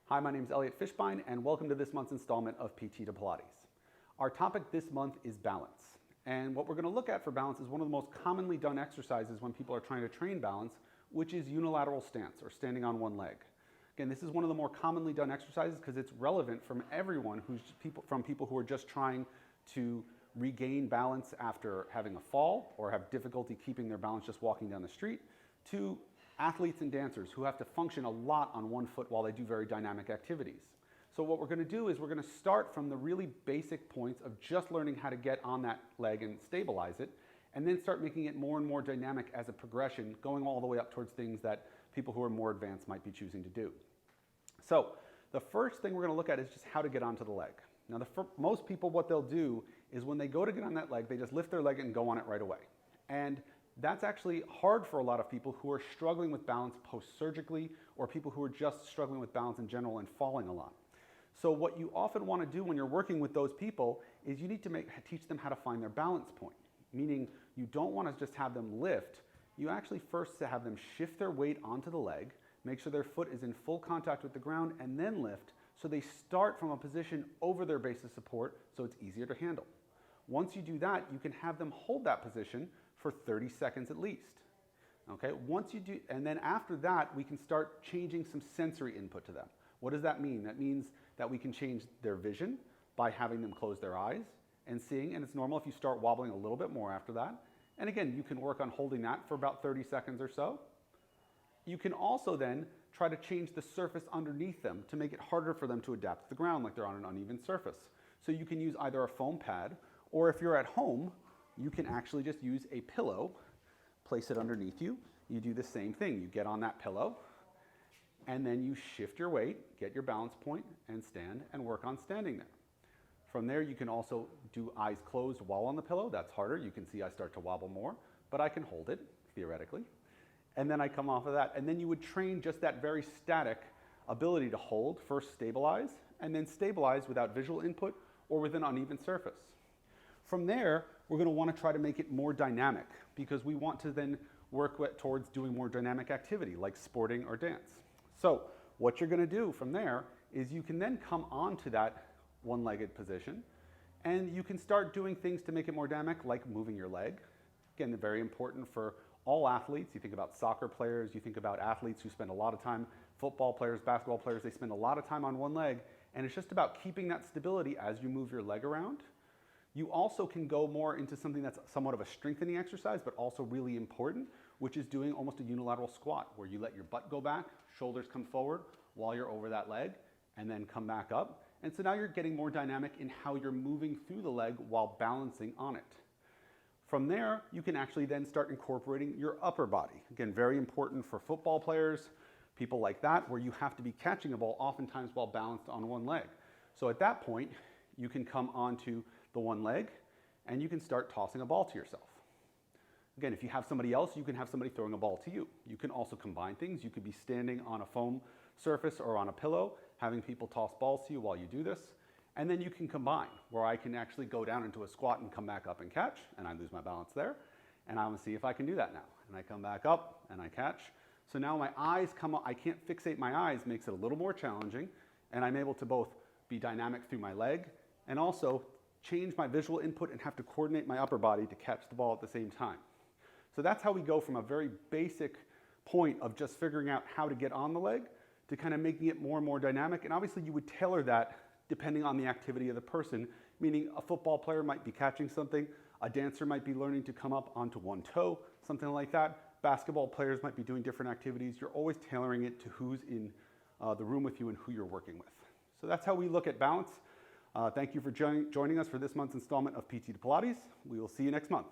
Hi, my name is Elliot Fishbein, and welcome to this month's installment of PT to Pilates. Our topic this month is balance. And what we're going to look at for balance is one of the most commonly done exercises when people are trying to train balance, which is unilateral stance, or standing on one leg. Again, this is one of the more commonly done exercises because it's relevant from everyone from people who are just trying to regain balance after having a fall or have difficulty keeping their balance just walking down the street, to athletes and dancers who have to function a lot on one foot while they do very dynamic activities. So what we're going to do is we're going to start from the really basic points of just learning how to get on that leg and stabilize it, and then start making it more and more dynamic as a progression, going all the way up towards things that people who are more advanced might be choosing to do. So the first thing we're going to look at is just how to get onto the leg. Now, most people, what they'll do is when they go to get on that leg, they just lift their leg and go on it right away. And that's actually hard for a lot of people who are struggling with balance post-surgically, or people who are just struggling with balance in general and falling a lot. So what you often want to do when you're working with those people is you need to teach them how to find their balance point. Meaning you don't want to just have them lift. You actually first have them shift their weight onto the leg, make sure their foot is in full contact with the ground, and then lift, so they start from a position over their base of support so it's easier to handle. Once you do that, you can have them hold that position for 30 seconds at least. Okay, once you do, and then after that, we can start changing some sensory input to them. What does that mean? That means that we can change their vision by having them close their eyes and seeing, and it's normal if you start wobbling a little bit more after that. And again, you can work on holding that for about 30 seconds or so. You can also then try to change the surface underneath them to make it harder for them to adapt to the ground, like they're on an uneven surface. So you can use either a foam pad, or if you're at home, you can actually just use a pillow, place it underneath you. You do the same thing. You get on that pillow, and then you shift your weight, get your balance point, and stand and work on standing there. From there, you can also do eyes closed while on the pillow. That's harder. You can see I start to wobble more, but I can hold it, theoretically. And then I come off of that. And then you would train just that very static ability to hold, first stabilize, and then stabilize without visual input or with an uneven surface. From there, we're going to want to try to make it more dynamic, because we want to then work towards doing more dynamic activity like sporting or dance. So what you're going to do from there is you can then come onto that one-legged position, and you can start doing things to make it more dynamic, like moving your leg. Again, very important for all athletes. You think about soccer players, you think about athletes who spend a lot of time, football players, basketball players, they spend a lot of time on one leg, and it's just about keeping that stability as you move your leg around. You also can go more into something that's somewhat of a strengthening exercise, but also really important, which is doing almost a unilateral squat, where you let your butt go back, shoulders come forward while you're over that leg, and then come back up. And so now you're getting more dynamic in how you're moving through the leg while balancing on it. From there, you can actually then start incorporating your upper body. Again, very important for football players, people like that, where you have to be catching a ball oftentimes while balanced on one leg. So at that point, you can come onto the one leg, and you can start tossing a ball to yourself. Again, if you have somebody else, you can have somebody throwing a ball to you. You can also combine things. You could be standing on a foam surface or on a pillow, having people toss balls to you while you do this. And then you can combine, where I can actually go down into a squat and come back up and catch, and I lose my balance there. And I'm gonna see if I can do that now. And I come back up and I catch. So now my eyes come up, I can't fixate my eyes, makes it a little more challenging, and I'm able to both be dynamic through my leg and also change my visual input and have to coordinate my upper body to catch the ball at the same time. So that's how we go from a very basic point of just figuring out how to get on the leg to kind of making it more and more dynamic. And obviously you would tailor that depending on the activity of the person, meaning a football player might be catching something, a dancer might be learning to come up onto one toe, something like that. Basketball players might be doing different activities. You're always tailoring it to who's in the room with you and who you're working with. So that's how we look at balance. Thank you for joining us for this month's installment of PT to Pilates. We will see you next month.